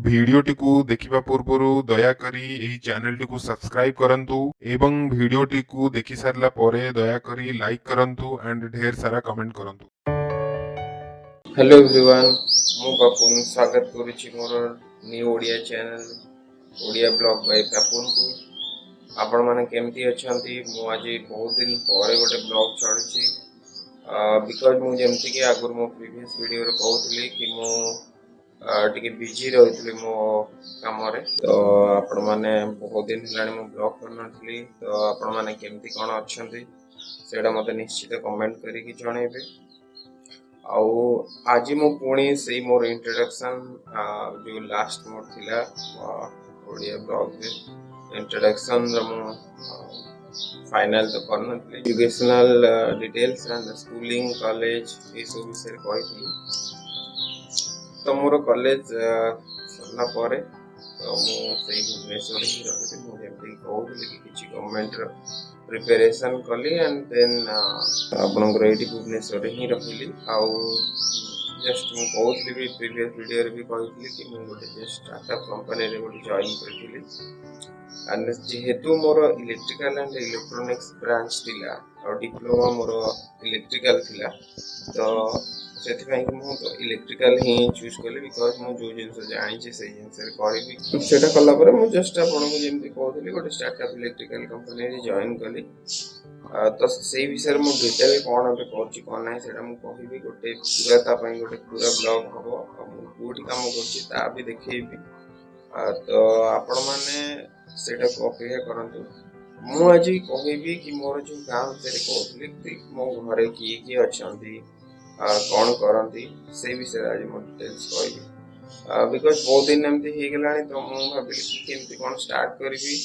भिडियोटी को देखिबा पूर्वरु दयाकरी एही चैनलटी को सब्सक्राइब करंतु एवं भिडियोटी को देखि सारला परे दयाकरी लाइक करंतु एंड ढेर सारा कमेंट करंतु। हेलो एवरीवन, मु बापुन स्वागत करुछि मोर new Odia channel Odia blog by Bapun को। आपण माने केमती अछंती? मु आज बहुत दिन परे गोटे ब्लॉग छाडुछि बिकॉज मु जेमती कि आगुर मो प्रीवियस वीडियो रे कहउतली कि मु टिके बिजी रहउतली मो काम रे। तो आपण माने बहुत दिन हलाणी मु ब्लॉग करनथली। तो आपण माने केमती कोन अछंती सेडा मते निश्चित कमेंट करी कि जणेबे। आउ आज मु पुणी से मोर इंट्रोडक्शन जो लास्ट मोर थिला ओडिया ब्लॉग रे इंट्रोडक्शन मु फाइनल तो करनथली। Educational details and schooling college ए सब विषय कहिथि। तो मोर कॉलेज सरला परे तो मु सेही भुवनेश्वर ही रहथि। मु जेमति कहउतली कि किछि गवर्नमेंट रो प्रिपरेशन कली एंड देन आपनकर एटी भुवनेश्वर ही रहिली। आउ जस्ट मु कहउतली भी प्रीवियस वीडियो रे भी कहितली कि मु गोटे जस्ट स्टार्टअप कंपनी रे गोटे जॉइन करथिली। एंड जेहेतु मोर इलेक्ट्रिकल एंड इलेक्ट्रॉनिक्स ब्रांच थिला और डिप्लोमा मोर इलेक्ट्रिकल थिला। तो सेथिपाई कि मु तो इलेक्ट्रिकल ही चूज कली बिकॉज मु जो जिंस जानि छै से जिंस रे करबी। सेटा कला परे मु जस्ट आपन को जेमति कहउतली गोटे स्टार्टअप इलेक्ट्रिकल कंपनी रे जॉइन कली। तो से विषय मु डिटेल कोन पे करछि कोन नै सेटा मु कहिबी। गोटे पूरा ता पई गोटे पूरा ब्लॉग हबो मु कोठी काम करछि ता भी देखैबी। तो आपण माने सेटा को अपेक्षा करंतु। मु आज कहिबी कि मोर जो गांव से कहउतली कि मो घरे की अछंती कौन करंती से विषय आज मो डिटेल्स कहबी। बिकॉज बहुत दिन एमती हे गेलानी तो मु भाबिली कि केमती कोन स्टार्ट करबी।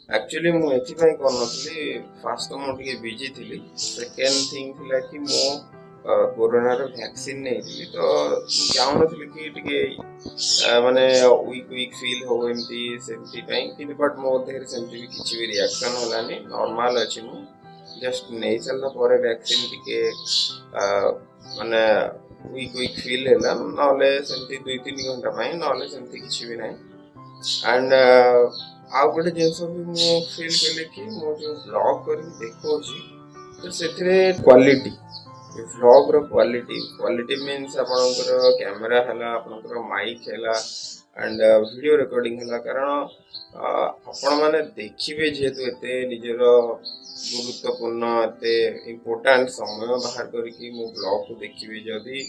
एक्चुअली मु एथि पई करनथली फास्ट तो मु टिके बिजी थिली। सेकंड थिंग थिला कि मो कोरोना रो वैक्सीन नै थी तो चाहनथली कि टिके माने वीक फील हो एमती सेमती पई कि बट मो देहर सेमती भी किछि भी रिएक्शन हलानी नॉर्मल अछि। मु जस्ट नै चलना परे वैक्सीन टिके माने वीक फील हैला नले सेमती 2-3 घंटा पई नले सेमती किछि भी नै। एंड आ गोटे जिनस भी मु फील केले कि मो जो ब्लॉग कर देखो छी तो सेथरे क्वालिटी व्लॉग रो क्वालिटी मींस आपनकर कैमरा हला आपनकर माइक हला एंड वीडियो रिकॉर्डिंग हला। कारण आपण माने देखिबे जेतु एते निजर गुरुत्वपूर्ण एते इंपोर्टेंट समय बाहर करके मो ब्लॉग को देखिबे जदी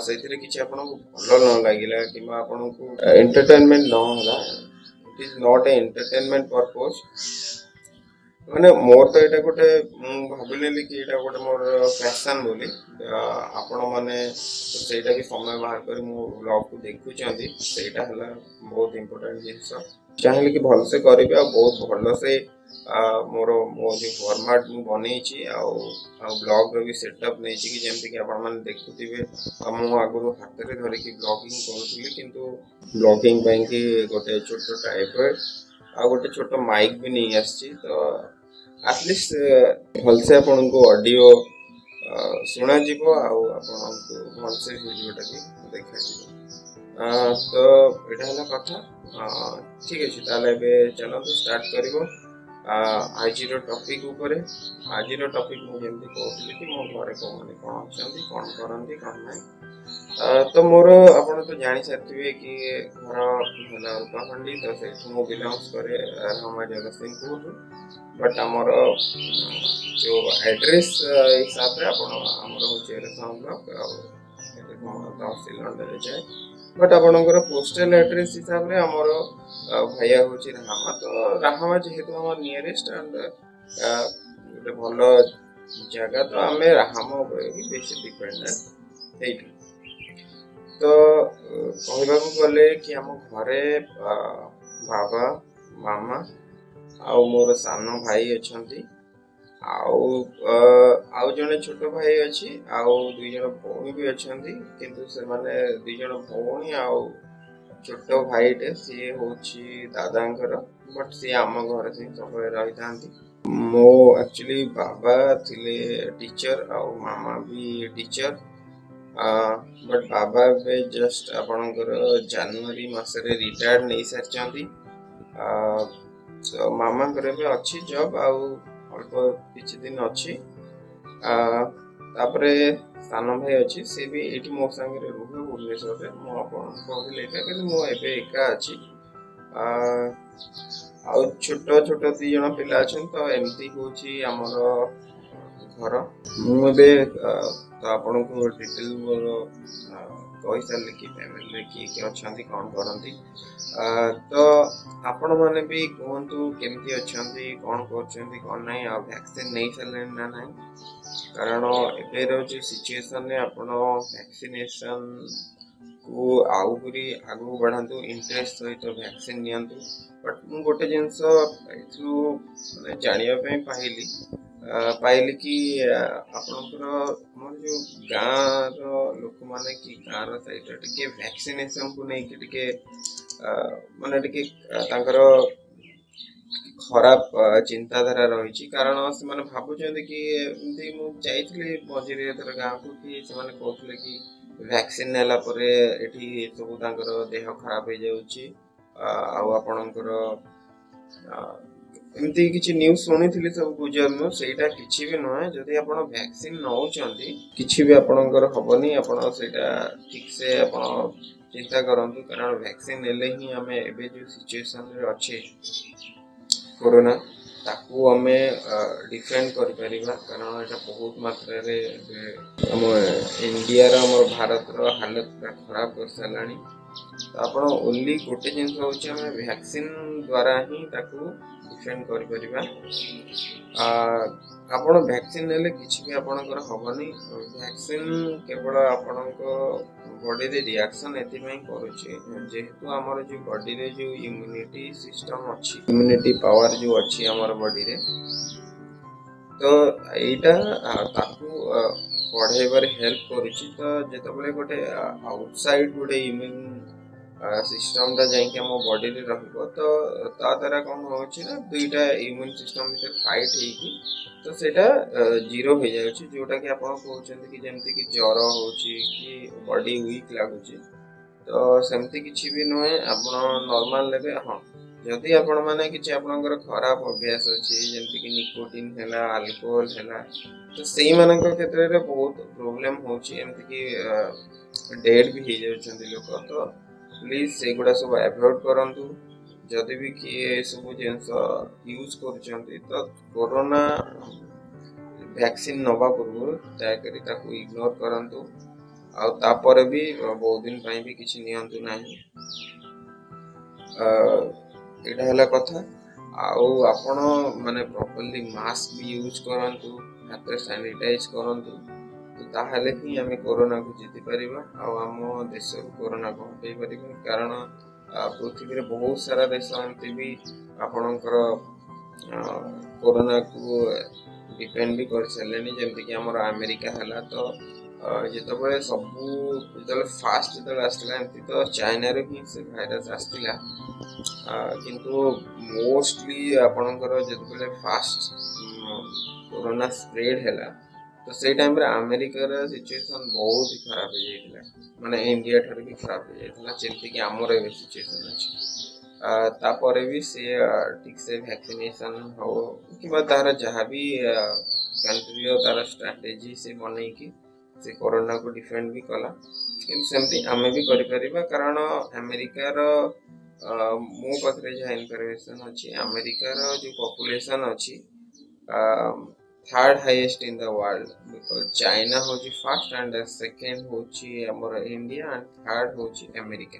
सेथिरे किछि आपण को भलो न लागिला किबा आपण को एंटरटेनमेंट न होला it is not a entertainment purpose. माने मोर तो एटा गोटे भाबिलेली कि एटा गोटे मोर पैशन बोली आपण माने तो सेटा भी समय बाहर कर मो ब्लॉग को देखु चंदी सेटा हला बहुत इंपोर्टेंट जिंस चाहेले कि भल से करबे आ बहुत भलो से मोर मो जो फॉर्मेट मु बनै छी आ ब्लॉग रो भी सेटअप नै छी कि जेमति कि आपण माने देखुतिबे मु आगु हाथ रे धरि कि ब्लॉगिंग करथुली किंतु ब्लॉगिंग पई कि गोटे छोटो ट्राइपॉड आ गोटे छोटो माइक भी नै आछि। तो एटलीस्ट भल से आपण को ऑडियो सुना जीवो आपण को भल से वीडियोटा भी देखा जीवो। तो एटा हला कथा ठीक अछि। ताले बे चलो तो स्टार्ट करिवो आज रो टॉपिक ऊपर। आज रो टॉपिक मु जेमति कहउतली कि मो घरे को माने कोन अछंती कोन करंती कोन नै। तो मोर आपण तो जानि सकथिबे कि घर हला रूपाखंडी तो से मु बिलोंग्स करे रामा जगतसिंहपुर। बट हमर जो एड्रेस हिसाब रे आपण हमर होचे रेफाम ब्लॉक तहसील अंडर जाए। बट आपनकर पोस्टल एड्रेस हिसाब रे हमर भैया होचे रामा। तो रामा जेहेतु हमर नियरेस्ट एंड गोटे भलो जगह तो हमें रामा ऊपर ही बेसी डिपेंडेंट हेइ। तो कहबा को गले कि हम घरे बाबा मामा आउ मोर सानो भाई अछंती आउ जने छोटो भाई अछि आउ दुई जन भौणी भी अछंती। किंतु से माने दुई जन भौणी आउ छोटो भाईटे सी होछि दादांकर। बट सी आम घर से सब रही थांती। मो एक्चुअली बाबा थिले टीचर आउ मामा भी टीचर बट बाबा ଏବେ जस्ट ଆପଣଙ୍କର ଜାନୁଆରୀ ମାସରେ ରିଟାୟାର୍ଡ ନେଇସାରିଛନ୍ତି। ମାମାଙ୍କର ଏବେ ଅଛି ଜବ୍, ଆଉ ଅଳ୍ପ କିଛି ଦିନ ଅଛି। ତାପରେ ସାନ ଭାଇ ଅଛି, ସେ ବି ଏଇଠି ମୋ ସାଙ୍ଗରେ ରୁହେ ଭୁବନେଶ୍ୱରରେ। ମୁଁ ଆପଣଙ୍କୁ କହୁଥିଲି ଏକା, କିନ୍ତୁ ମୁଁ ଏବେ ଏକା ଅଛି। ଆଉ ଛୋଟ ଛୋଟ 2 ଜଣ ପିଲା ଅଛନ୍ତି, ତ ଏମିତି ହଉଛି ଆମର ଘର। ମୁଁ ଏବେ ତ ଆପଣଙ୍କୁ ଡିଟେଲ ମୋର କହିସାରିଲି କି ଫ୍ୟାମିଲିରେ କିଏ କିଏ ଅଛନ୍ତି, କ'ଣ କରନ୍ତି। ତ ଆପଣମାନେ ବି କୁହନ୍ତୁ କେମିତି ଅଛନ୍ତି, କ'ଣ କରୁଛନ୍ତି, କ'ଣ ନାହିଁ, ଆଉ ଭ୍ୟାକ୍ସିନ୍ ନେଇସାରିଲେଣି ନା ନାହିଁ। କାରଣ ଏବେର ଯେଉଁ ସିଚୁଏସନରେ ଆପଣ ଭ୍ୟାକ୍ସିନେସନ୍ କୁ ଆହୁରି ଆଗକୁ ବଢ଼ାନ୍ତୁ, ଇଣ୍ଟରେଷ୍ଟ ସହିତ ଭ୍ୟାକ୍ସିନ୍ ନିଅନ୍ତୁ। ବଟ୍ ମୁଁ ଗୋଟେ ଜିନିଷ ଏଥିରୁ ମାନେ ଜାଣିବା ପାଇଁ ପାଇଲି କି ଆପଣଙ୍କର ଆମର ଯେଉଁ ଗାଁର ଲୋକମାନେ କି ଗାଁର ସାଇଡ଼ରେ ଟିକେ ଭ୍ୟାକ୍ସିନେସନ୍କୁ ନେଇକି ଟିକେ ମାନେ ଟିକେ ତାଙ୍କର ଖରାପ ଚିନ୍ତାଧାରା ରହିଛି। କାରଣ ସେମାନେ ଭାବୁଛନ୍ତି କି, ଏମିତି ମୁଁ ଯାଇଥିଲି ମଝିରେ ଏଥର ଗାଁକୁ, କି ସେମାନେ କହୁଥିଲେ କି ଭ୍ୟାକ୍ସିନ୍ ନେଲା ପରେ ଏଠି ସବୁ ତାଙ୍କର ଦେହ ଖରାପ ହେଇଯାଉଛି। ଆଉ ଆପଣଙ୍କର ଏମିତି କିଛି ନ୍ୟୁଜ୍ ଶୁଣିଥିଲି, ସବୁ ଗୁଜବ ନ୍ୟୁଜ୍। ସେଇଟା କିଛି ବି ନୁହେଁ। ଯଦି ଆପଣ ଭ୍ୟାକ୍ସିନ୍ ନେଉଛନ୍ତି କିଛି ବି ଆପଣଙ୍କର ହବନି। ଆପଣ ସେଇଟା ଠିକ୍ସେ ଆପଣ ଚିନ୍ତା କରନ୍ତୁ, କାରଣ ଭ୍ୟାକ୍ସିନ୍ ନେଲେ ହିଁ ଆମେ ଏବେ ଯେଉଁ ସିଚୁଏସନରେ ଅଛେ କୋରୋନା, ତାକୁ ଆମେ ଡିଫେଣ୍ଡ କରିପାରିବା। କାରଣ ଏଇଟା ବହୁତ ମାତ୍ରାରେ ଆମ ଇଣ୍ଡିଆର, ଆମର ଭାରତର ହାଲତ ପୁରା ଖରାପ କରିସାରିଲାଣି। ତ ଆପଣ ଓନ୍ଲି ଗୋଟେ ଜିନିଷ ହେଉଛି, ଆମେ ଭ୍ୟାକ୍ସିନ୍ ଦ୍ୱାରା ହିଁ ତାକୁ ଡିଫେଣ୍ଡ କରିପାରିବା। ଆପଣ ଭ୍ୟାକ୍ସିନ୍ ନେଲେ କିଛି ବି ଆପଣଙ୍କର ହବନି। ଭ୍ୟାକ୍ସିନ୍ କେବଳ ଆପଣଙ୍କ ବଡ଼ିରେ ରିଆକ୍ସନ୍ ଏଥିପାଇଁ କରୁଛି, ଯେହେତୁ ଆମର ଯେଉଁ ବଡ଼ିରେ ଯେଉଁ ଇମ୍ୟୁନିଟି ସିଷ୍ଟମ୍ ଅଛି, ଇମ୍ୟୁନିଟି ପାୱାର ଯେଉଁ ଅଛି ଆମର ବଡ଼ିରେ, ତ ଏଇଟା ତାକୁ ବଢ଼େଇବାରେ ହେଲ୍ପ କରୁଛି। ତ ଯେତେବେଳେ ଗୋଟେ ଆଉଟସାଇଡ୍ ଗୋଟେ ଇମ୍ୟୁନ୍ ସିଷ୍ଟମ୍ଟା ଯାଇକି ଆମ ବଡ଼ିରେ ରହିବ, ତ ତା ଦ୍ୱାରା କ'ଣ ହେଉଛି ନା, 2ଟା ଇମ୍ୟୁନ୍ ସିଷ୍ଟମ୍ ଭିତରେ ଫାଇଟ୍ ହେଇକି ତ ସେଇଟା ଜିରୋ ହେଇଯାଉଛି। ଯେଉଁଟାକି ଆପଣ କହୁଛନ୍ତି କି ଯେମିତିକି ଜ୍ୱର ହେଉଛି କି ବଡ଼ି ୱିକ୍ ଲାଗୁଛି, ତ ସେମିତି କିଛି ବି ନୁହେଁ। ଆପଣ ନର୍ମାଲ ନେବେ। ହଁ, ଯଦି ଆପଣମାନେ କିଛି ଆପଣଙ୍କର ଖରାପ ଅଭ୍ୟାସ ଅଛି, ଯେମିତିକି ନିକୋଟିନ୍ ହେଲା, ଆଲକୋହଲ ହେଲା, ତ ସେଇମାନଙ୍କ କ୍ଷେତ୍ରରେ ବହୁତ ପ୍ରୋବ୍ଲେମ୍ ହେଉଛି। ଏମିତିକି ଡେଡ୍ ବି ହେଇଯାଉଛନ୍ତି ଲୋକ। ତ ପ୍ଲିଜ୍ ସେଗୁଡ଼ା ସବୁ ଆଭଏଡ଼୍ କରନ୍ତୁ। ଯଦି ବି କିଏ ଏସବୁ ଜିନିଷ ୟୁଜ୍ କରୁଛନ୍ତି, ତ କୋରୋନା ଭ୍ୟାକ୍ସିନ୍ ନେବା ପୂର୍ବରୁ ଦୟାକରି ତାକୁ ଇଗ୍ନୋର କରନ୍ତୁ। ଆଉ ତାପରେ ବି ବହୁତ ଦିନ ପାଇଁ ବି କିଛି ନିଅନ୍ତୁ ନାହିଁ। ଏଇଟା ହେଲା କଥା। ଆଉ ଆପଣ ମାନେ ପ୍ରପରଲି ମାସ୍କ ବି ୟୁଜ୍ କରନ୍ତୁ, ହାତରେ ସାନିଟାଇଜ୍ କରନ୍ତୁ। ତ ତାହେଲେ ହିଁ ଆମେ କୋରୋନାକୁ ଜିତି ପାରିବା, ଆଉ ଆମ ଦେଶରୁ କୋରୋନାକୁ ହଟେଇ ପାରିବା। କାରଣ ପୃଥିବୀରେ ବହୁତ ସାରା ଦେଶ ଏମିତି ବି ଆପଣଙ୍କର କୋରୋନାକୁ ଡିପେଣ୍ଡ ବି କରିସାରିଲେଣି। ଯେମିତିକି ଆମର ଆମେରିକା ହେଲା। ତ ଯେତେବେଳେ ଫାଷ୍ଟ ଆସିଥିଲା, ଏମିତି ତ ଚାଇନାରୁ ହିଁ ସେ ଭାଇରସ୍ ଆସିଥିଲା। କିନ୍ତୁ ମୋଷ୍ଟଲି ଆପଣଙ୍କର ଯେତେବେଳେ ଫାଷ୍ଟ କୋରୋନା ସ୍ପ୍ରେଡ୍ ହେଲା, ତ ସେଇ ଟାଇମ୍ରେ ଆମେରିକାର ସିଚୁଏସନ୍ ବହୁତ ଖରାପ ହେଇଯାଇଥିଲା। ମାନେ ଇଣ୍ଡିଆ ଠାରୁ ବି ଖରାପ ହେଇଯାଇଥିଲା, ଯେମିତିକି ଆମର ଏବେ ସିଚୁଏସନ୍ ଅଛି। ତାପରେ ବି ସେ ଠିକ୍ସେ ଭ୍ୟାକ୍ସିନେସନ୍ ହଉ କିମ୍ବା ତାର ଯାହା ବି କଣ୍ଟ୍ରିର ତାର ଷ୍ଟ୍ରାଟେଜି ସେ ବନେଇକି ସେ କୋରୋନାକୁ ଡିଫେଣ୍ଡ ବି କଲା। କିନ୍ତୁ ସେମିତି ଆମେ ବି କରିପାରିବା। କାରଣ ଆମେରିକାର ମୋ ପାଖରେ ଯାହା ଇନଫର୍ମେସନ୍ ଅଛି, ଆମେରିକାର ଯେଉଁ ପପୁଲେସନ୍ ଅଛି, 3rd highest in the world. Because China ହେଉଛି ଫାର୍ଷ୍ଟ, ଆଣ୍ଡ ସେକେଣ୍ଡ ହେଉଛି ଆମର ଇଣ୍ଡିଆ, ଆଣ୍ଡ 3rd ହେଉଛି ଆମେରିକା।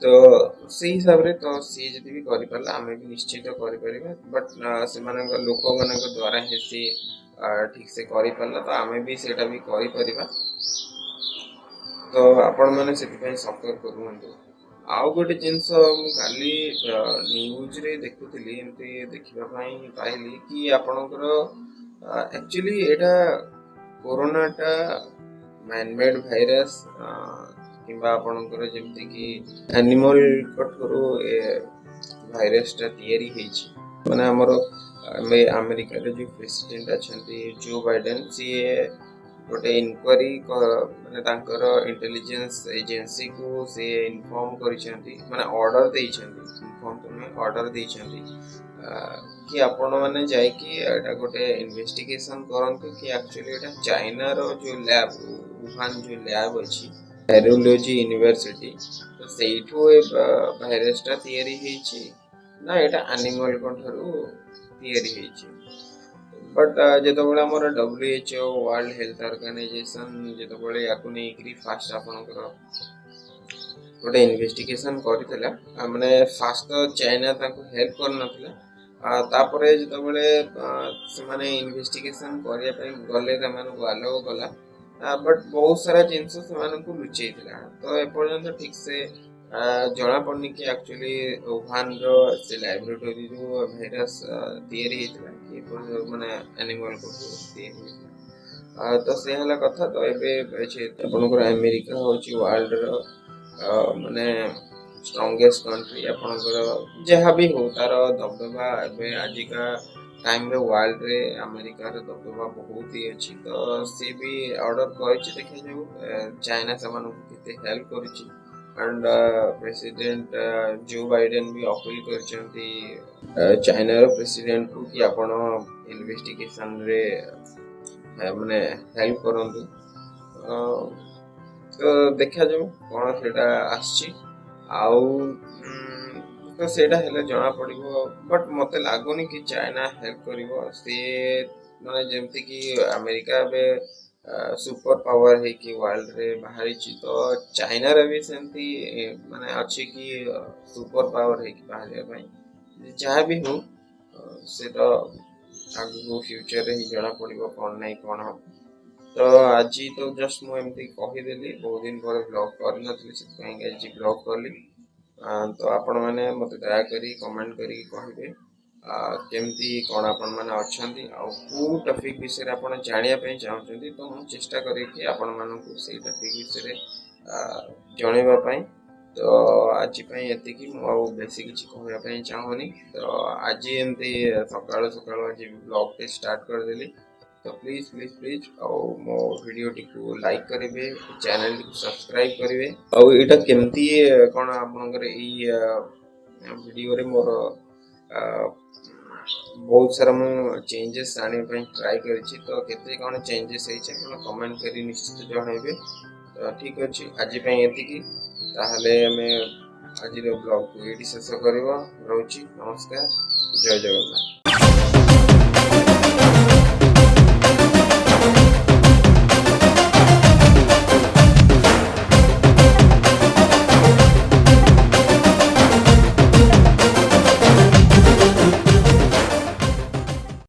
ତ ସେଇ ହିସାବରେ ତ ସିଏ ଯଦି ବି କରିପାରିଲା, ଆମେ ବି ନିଶ୍ଚିତ କରିପାରିବା। ବଟ୍ ସେମାନଙ୍କ ଲୋକମାନଙ୍କ ଦ୍ୱାରା ହିଁ ସିଏ ଠିକ୍ସେ କରିପାରିଲା, ତ ଆମେ ବି ସେଇଟା ବି କରିପାରିବା। ତ ଆପଣମାନେ ସେଥିପାଇଁ ସତର୍କ ରୁହନ୍ତୁ। ଆଉ ଗୋଟେ ଜିନିଷ ମୁଁ କାଲି ନ୍ୟୁଜ୍ରେ ଦେଖୁଥିଲି, ଏମିତି ଦେଖିବା ପାଇଁ ପାଇଲି କି ଆପଣଙ୍କର ଆକ୍ଚୁଆଲି ଏଇଟା କୋରୋନାଟା ମ୍ୟାନମେଡ୍ ଭାଇରସ୍, କିମ୍ବା ଆପଣଙ୍କର ଯେମିତିକି ଆନିମଲ୍ଙ୍କ ଠାରୁ ଏ ଭାଇରସ୍ଟା ତିଆରି ହେଇଛି। ମାନେ ଆମର ଆମେରିକାର ଯେଉଁ ପ୍ରେସିଡେଣ୍ଟ ଅଛନ୍ତି ଜୋ ବାଇଡେନ୍, ସିଏ गोटे इनक्वारी माने तांकर इंटेलिजेंस एजेंसी को से इन्फॉर्म करिसेंती माने ऑर्डर देइसेंती इन्फॉर्म तो नहीं ऑर्डर देइसेंती कि आपण माने जाय कि एटा गोटे इन्वेस्टिगेशन करंतु कि एक्चुअली एटा चाइना रो जो लैब वुहान जो लैब अछि वायरोलॉजी यूनिवर्सिटी तो सेइठो ए भाइरसटा तयारी हेछि ना एटा एनिमल कोठारु तयारी हेछि बट जेतबेले हमर WHO वर्ल्ड हेल्थ ऑर्गेनाइजेशन जेतबेले याकु नै कि फास्ट आपनकर गोटे इन्वेस्टिगेशन करथिला माने फास्ट तो चाइना ताको हेल्प कर नथिला तापरे जेतबेले से माने इन्वेस्टिगेशन करिया पय गले तमान वालो गला बट बहुत सारा जिंस से मान को लुचैथिला तो ए पर्यंत ठीक से जଣା पड़नी कि एक्चुअली वुहान रो से लैबोरेटरी रो भाइरस तयारी हेतला कि माने एनिमल को तयारी हेतला तो से हला कथा तो एबे छै आपनकर अमेरिका होची वर्ल्ड रो माने स्ट्रांगेस्ट कंट्री आपनकर जहा भी हो तार दबदबा एबे आजिका टाइम रे वर्ल्ड रे अमेरिका रे दबदबा बहुत ही अछि तो से भी ऑर्डर करछि देखै जो चाइना समान केते हेल्प करछि एंड प्रेसिडेंट जो बाइडेन भी अपील करछंती चाइना रो प्रेसिडेंट को कि आपण इन्वेस्टिगेशन रे माने हेल्प करंतु तो देखा जाऊ कोन सेटा आछि आउ तो सेटा हेले जଣା पड़िबो बट मते लागोनी कि चाइना हेल्प करिवो से माने जेमति कि अमेरिका बे सुपर पावर है कि वर्ल्ड रे बाहरी छी तो चाइना रे भी सेमती माने अछि कि सुपर पावर है कि बाहरी भाई जहाँ भी हो से तो आगु फ्यूचर रे ही जଣା पड़िबो कोन नै कोन हो तो आज तो जस्ट मु एमती कहि देली बहुत दिन पर ब्लॉग कर नथली से कहीं आज ब्लॉग करली तो आपण माने मते दया करी कमेंट करी कहबे केमती कोन आपण माने अछंती आ को टॉपिक विषय रे आपण जानिया पे चाहउछंती तो हम चेष्टा करी कि आपण मानन को से टॉपिक विषय रे जणेबा पई तो आज पई एति कि मु बेसी किछि कहबा पई चाहूनी तो आज एमती सकाळ सकाळ आज ब्लॉग पे स्टार्ट कर देली तो प्लीज प्लीज प्लीज मो वीडियो टी को लाइक करेंगे चैनल को सब्सक्राइब करेंगे और एटा केमती कोन आपनकर ई वीडियो रे मोर बहुत सारा मु चेंजेस आने पे ट्राई करछि तो केते कोन चेंजेस है छै कोन कमेंट करी निश्चित जणाइबे तो ठीक अछि आज पे एति की ताहले हमें आज रो ब्लॉग को एडी शेष करबो रहउछि नमस्कार जय जगन्नाथ।